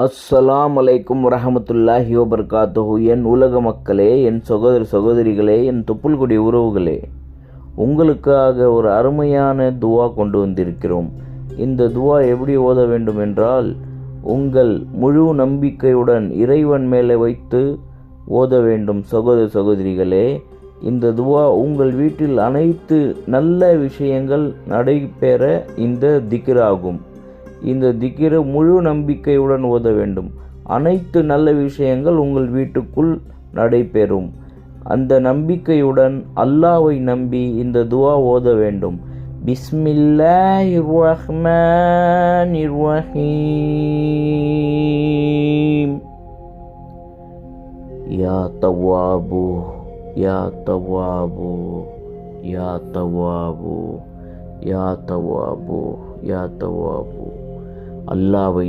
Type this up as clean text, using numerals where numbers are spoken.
அஸ்ஸலாம் அலைக்கும் வரஹமத்துல்லாஹி வபர்காத்துஹு. என் உலக மக்களே, என் சகோதர சகோதரிகளே, என் தொப்புள்கொடி உறவுகளே, உங்களுக்காக ஒரு அருமையான துவா கொண்டு வந்திருக்கிறோம். இந்த துவா எப்படி ஓத வேண்டும் என்றால், உங்கள் முழு நம்பிக்கையுடன் இறைவன் மேலே வைத்து ஓத வேண்டும். சகோதர சகோதரிகளே, இந்த துவா உங்கள் வீட்டில் அனைத்து நல்ல விஷயங்கள் நடைபெற இந்த திக்ர் ஆகும். இந்த திக்ரை முழு நம்பிக்கையுடன் ஓத வேண்டும். அனைத்து நல்ல விஷயங்கள் உங்கள் வீட்டுக்குள் நடைபெறும். அந்த நம்பிக்கையுடன் அல்லாஹ்வை நம்பி இந்த துவா ஓத வேண்டும். பிஸ்மில்லாஹிர் ரஹ்மானிர் ரஹீம். யா தவ்வாபு யா தவ்வாபு யா தவ்வாபு யா தவ்வாபு யா தவ்வாபு. அல்லாஹ்வை